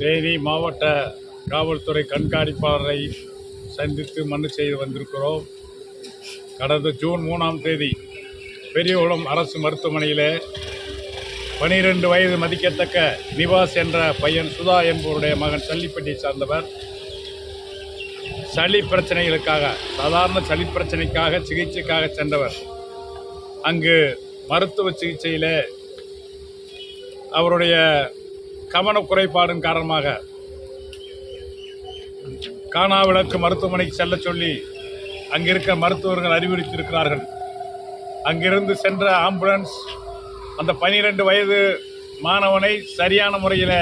தேனி மாவட்ட காவல்துறை கண்காணிப்பாளரை சந்தித்து மனு செய்து வந்திருக்கிறோம். கடந்த ஜூன் 3ஆம் தேதி பெரியகுளம் அரசு மருத்துவமனையில் 12 வயது மதிக்கத்தக்க நிவாஸ் என்ற பையன் சுதா என்பவருடைய மகன் சல்லிப்பட்டியை சார்ந்தவர் சளி பிரச்சனைகளுக்காக, சாதாரண சளி பிரச்சனைக்காக சிகிச்சைக்காக சென்றவர். அங்கு மருத்துவ சிகிச்சையில் அவருடைய கவனக்குறைபாடின் காரணமாக காணாவிளக்கு மருத்துவமனைக்கு செல்ல சொல்லி அங்கிருக்க மருத்துவர்கள் அறிவுறுத்தியிருக்கிறார்கள். அங்கிருந்து சென்ற ஆம்புலன்ஸ் அந்த 12 வயது மாணவனை சரியான முறையில்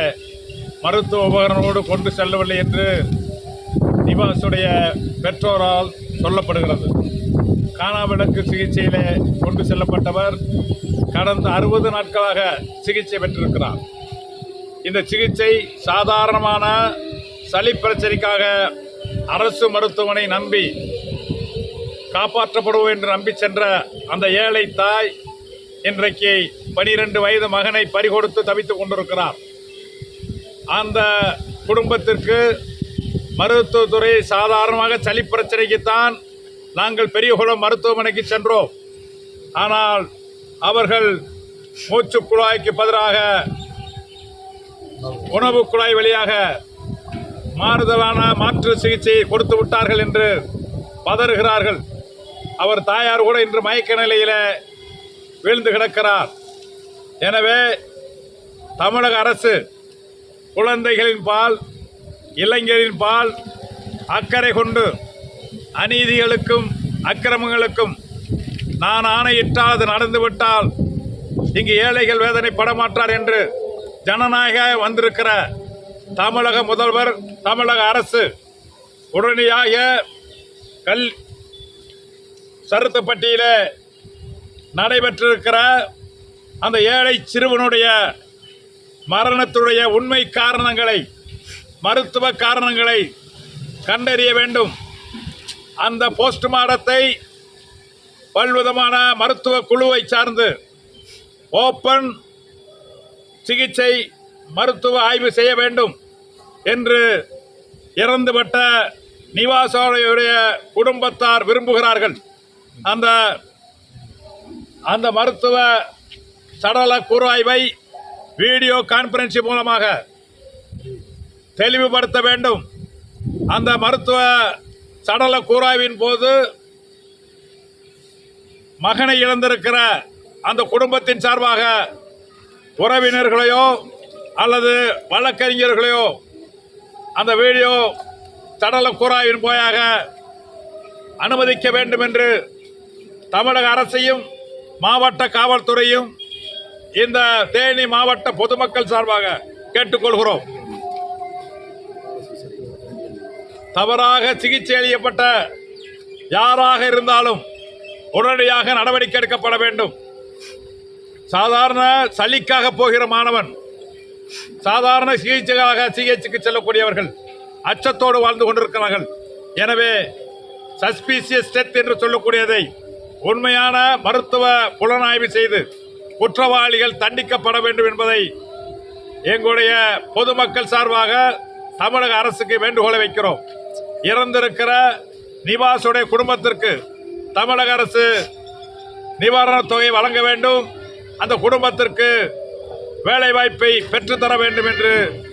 மருத்துவ உபகரணங்களோடு கொண்டு செல்லவில்லை என்று நிவாசுடைய பெற்றோரால் சொல்லப்படுகிறது. காணாவிளக்கு சிகிச்சையில் கொண்டு செல்லப்பட்டவர் கடந்த 60 நாட்களாக சிகிச்சை பெற்றிருக்கிறார். இந்த சிகிச்சை சாதாரணமான சளி பிரச்சனைக்காக அரசு மருத்துவமனை நம்பி காப்பாற்றப்படுவோம் என்று நம்பி சென்ற அந்த ஏழை தாய் இன்றைக்கு 12 வயது மகனை பறிகொடுத்து தவித்துக் கொண்டிருக்கிறார். அந்த குடும்பத்திற்கு மருத்துவத்துறை சாதாரணமாக சளி பிரச்சனைக்குத்தான் நாங்கள் பெரியகுளம் மருத்துவமனைக்கு சென்றோம். ஆனால் அவர்கள் மூச்சு குழாய்க்கு பதிலாக உணவு குழாய் வழியாக மாறுதலான மாற்று சிகிச்சையை கொடுத்து விட்டார்கள் என்று பதறுகிறார்கள். அவர் தாயார் கூட இன்று மயக்க நிலையில் வீழ்ந்து கிடக்கிறார். எனவே தமிழக அரசு குழந்தைகளின் பால், இளைஞரின் பால் அக்கறை கொண்டு அநீதிகளுக்கும் அக்கிரமங்களுக்கும் நான் ஆணையிட்டால் அது நடந்துவிட்டால் இங்கு ஏழைகள் வேதனைப்பட மாட்டார் என்று ஜனநாயக வந்திருக்கிற தமிழக முதல்வர், தமிழக அரசு உடனடியாக சருத்துப்பட்டியில் நடைபெற்றிருக்கிற அந்த ஏழை சிறுவனுடைய மரணத்துடைய உண்மை காரணங்களை, மருத்துவ காரணங்களை கண்டறிய வேண்டும். அந்த போஸ்ட்மார்ட்டத்தை பல்விதமான மருத்துவ குழுவை சார்ந்து ஓப்பன் சிகிச்சை மருத்துவ ஆய்வு செய்ய வேண்டும் என்று இறந்துவிட்ட நிவாசோடைய குடும்பத்தார் விரும்புகிறார்கள். அந்த மருத்துவ சடல கூராய்வை வீடியோ கான்பரன்ஸ் மூலமாக தெளிவுபடுத்த வேண்டும். அந்த மருத்துவ சடல கூராய்வின் போது மகனை இழந்திருக்கிற அந்த குடும்பத்தின் சார்பாக உறவினர்களையோ அல்லது வழக்கறிஞர்களையோ அந்த வீடியோ சடல கூராய்வின் போயாக அனுமதிக்க வேண்டும் என்று தமிழக அரசையும் மாவட்ட காவல்துறையும் இந்த தேனி மாவட்ட பொதுமக்கள் சார்பாக கேட்டுக்கொள்கிறோம். தவறாக சிகிச்சை அளிக்கப்பட்ட யாராக இருந்தாலும் உடனடியாக நடவடிக்கை எடுக்கப்பட வேண்டும். சாதாரண சளிக்காக போகிற மாணவன், சாதாரண சிகிச்சைக்கு செல்லக்கூடியவர்கள் அச்சத்தோடு வாழ்ந்து கொண்டிருக்கிறார்கள். எனவே சஸ்பீசியஸ் டெத் என்று சொல்லக்கூடியதை உண்மையான மருத்துவ புலனாய்வு செய்து குற்றவாளிகள் தண்டிக்கப்பட வேண்டும் என்பதை எங்களுடைய பொதுமக்கள் சார்பாக தமிழக அரசுக்கு வேண்டுகோளை வைக்கிறோம். இறந்திருக்கிற நிவாசுடைய குடும்பத்திற்கு தமிழக அரசு நிவாரணத் தொகை வழங்க வேண்டும். அந்த குடும்பத்திற்கு வேலை வாய்ப்பை பெற்றுத்தர வேண்டும் என்று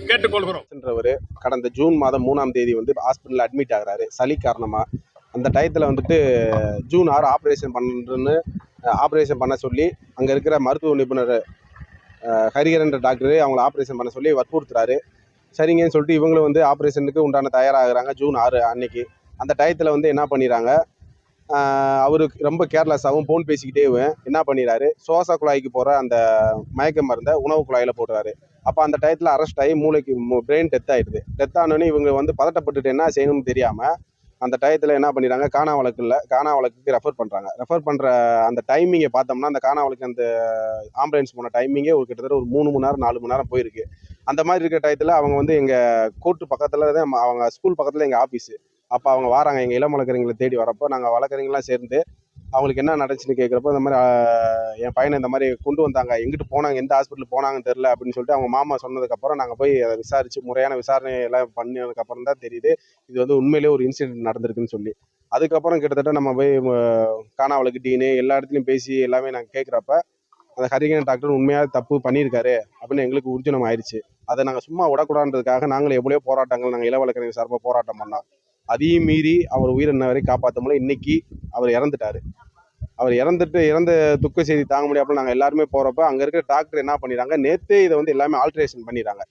கேட்டுக்கொள்கிறோம். சென்றவர் கடந்த ஜூன் மாதம் 3ஆம் தேதி ஹாஸ்பிட்டலில் அட்மிட் ஆகிறாரு சளி காரணமாக. அந்த டயத்தில் ஜூன் 6 ஆப்ரேஷன் பண்ண சொல்லி அங்கே இருக்கிற மருத்துவ நிபுணர் ஹரிஹரன்ற டாக்டரு அவங்கள ஆப்ரேஷன் பண்ண சொல்லி வற்புறுத்துறாரு. சரிங்கன்னு சொல்லிட்டு இவங்களும் ஆப்ரேஷனுக்கு உண்டான தயாராகிறாங்க. ஜூன் 6 அன்னைக்கு அந்த டயத்தில் என்ன பண்ணிடுறாங்க, அவருக்கு ரொம்ப கேர்லெஸ்ஸாகவும் ஃபோன் பேசிக்கிட்டே என்ன பண்ணிடுறாரு, சுவாச குழாய்க்கு போகிற அந்த மயக்க மருந்தை உணவு குழாயில் போட்டுறாரு. அப்போ அந்த டயத்தில் அரெஸ்ட் ஆகி மூளைக்கு பிரெயின் டெத் ஆகிடுது. டெத் ஆனோடனே இவங்க பதட்டப்பட்டுட்டு என்ன செய்யணும்னு தெரியாமல் அந்த டயத்தில் என்ன பண்ணிடுறாங்க, காணா வழக்குக்கு ரெஃபர் பண்ணுற அந்த டைமிங்கை பார்த்தோம்னா அந்த காணா வழக்கு அந்த ஆம்புலன்ஸ் போன டைமிங்கே கிட்டத்தட்ட ஒரு 3 மணி நேரம் 4 மணி நேரம் போயிருக்கு. அந்த மாதிரி இருக்கிற டயத்தில் அவங்க எங்கள் கோர்ட்டு பக்கத்தில் தான், அவங்க ஸ்கூல் பக்கத்தில் எங்கள் ஆஃபீஸு. அப்போ அவங்க வராங்க, எங்கள் இளம் வழக்கறிஞர்களை தேடி வரப்போ நாங்கள் வழக்கறிஞர்லாம் சேர்ந்து அவங்களுக்கு என்ன நடந்துச்சுன்னு கேட்குறப்போ இந்த மாதிரி என் பையனை இந்த மாதிரி கொண்டு வந்தாங்க, எங்கிட்டு போனாங்க, எந்த ஹாஸ்பிட்டல் போனாங்கன்னு தெரில அப்படின்னு சொல்லிட்டு அவங்க மாமா சொன்னதுக்கப்புறம் நாங்கள் போய் அதை விசாரித்து முறையான விசாரணை எல்லாம் பண்ணதுக்கப்புறம் தான் தெரியுது இது வந்து உண்மையிலேயே ஒரு இன்சிடென்ட் நடந்திருக்குன்னு சொல்லி. அதுக்கப்புறம் கிட்டத்தட்ட நம்ம போய் காணாவளுக்கு டீனு எல்லா இடத்துலையும் பேசி எல்லாமே நாங்கள் கேட்குறப்ப அந்த ஹரிகரன் டாக்டர் உண்மையாக தப்பு பண்ணியிருக்காரு அப்படின்னு எங்களுக்கு ஊர்ஜினம் ஆயிடுச்சு. அதை நாங்கள் சும்மா விடக்கூடாதுன்றதுக்காக நாங்களும் எவ்வளோ போராட்டங்கள் நாங்கள் இள வழக்கறிஞர் சார்பாக போராட்டம் பண்ணோம். அதையும் மீறி அவர் உயிர் இன்ன வரை காப்பாற்ற முடியல. இன்னைக்கு அவர் இறந்துட்டாரு. அவர் இறந்த துக்க செய்தி தாங்க முடியாமல் நாங்கள் எல்லாருமே போகிறப்ப அங்கே இருக்கிற டாக்டர் என்ன பண்ணிடுறாங்க, நேற்றே இதை வந்து எல்லாமே ஆல்ட்ரேஷன் பண்ணிடுறாங்க.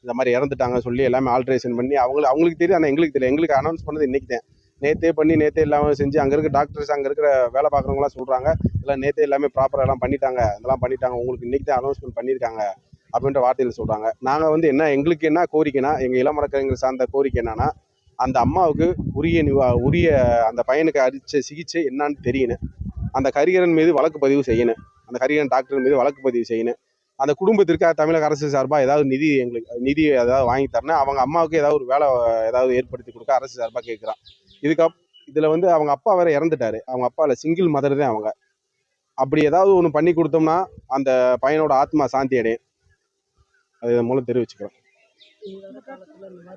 இந்த மாதிரி இறந்துட்டாங்க சொல்லி எல்லாமே ஆல்ட்ரேஷன் பண்ணி அவங்களுக்கு தெரியும், ஆனால் எங்களுக்கு தெரியல. எங்களுக்கு அனௌன்ஸ் பண்ணது இன்னைக்கு தான். நேற்றே எல்லாமே செஞ்சு அங்கே இருக்க டாக்டர்ஸ் அங்கே இருக்கிற வேலை பார்க்குறவங்களாம் சொல்கிறாங்க, எல்லாம் நேற்றே எல்லாமே ப்ராப்பராக எல்லாம் பண்ணிட்டாங்க, உங்களுக்கு இன்னைக்கு தான் அனௌன்ஸ்மெண்ட் பண்ணியிருக்காங்க அப்படின்ற வார்த்தையில் சொல்கிறாங்க. நாங்கள் வந்து எங்களுக்கு என்ன கோரிக்கைனா, எங்கள் இளம் வழக்கறிஞர்கள் சார்ந்த கோரிக்கை என்னன்னா, அந்த அம்மாவுக்கு உரிய அந்த பையனுக்கு அளித்த சிகிச்சை என்னன்னு தெரியணும். அந்த ஹரிகரன் மீது வழக்கு பதிவு செய்யணும். அந்த ஹரிகரன் டாக்டர் மீது வழக்கு பதிவு செய்யணும். அந்த குடும்பத்திற்கு தமிழக அரசு சார்பாக ஏதாவது நிதி ஏதாவது வாங்கி தரணும். அவங்க அம்மாவுக்கு ஏதாவது ஒரு வேலை ஏதாவது ஏற்படுத்தி கொடுக்க அரசு சார்பாக கேட்குறான். இதில் வந்து அவங்க அப்பா வேற இறந்துட்டாரு. அவங்க அப்பா இல்லை, சிங்கிள் மதர் தான் அவங்க. அப்படி ஏதாவது ஒன்று பண்ணி கொடுத்தோம்னா அந்த பையனோட ஆத்மா சாந்தி அடையும். அது இதன் மூலம் தெரிவிச்சுக்கிறோம்.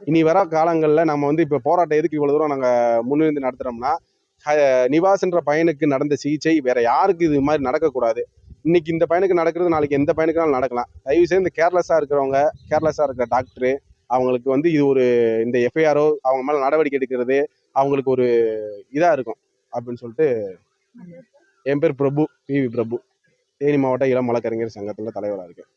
இனி வர காலங்களில் நம்ம வந்து இப்போ போராட்டம் எதுக்கு இவ்வளோ தூரம் நாங்கள் முன்னிருந்து நடத்துகிறோம்னா, நிவாஸ்ன்ற பையனுக்கு நடந்த சிகிச்சை வேற யாருக்கு இது மாதிரி நடக்கக்கூடாது. இன்னைக்கு இந்த பையனுக்கு நடக்கிறது நாளைக்கு எந்த பையனுக்குனாலும் நடக்கலாம். தயவு செய்து இந்த கேர்லெஸ்ஸாக இருக்கிற டாக்டரு அவங்களுக்கு வந்து இது ஒரு இந்த எஃப்ஐஆரோ அவங்க மேலே நடவடிக்கை எடுக்கிறது அவங்களுக்கு ஒரு இதாக இருக்கும் அப்படின்னு சொல்லிட்டு. என் பேர் பிரபு, பிவி பிரபு, தேனி மாவட்ட இளம் வழக்கறிஞர் சங்கத்தில் தலைவராக இருக்கேன்.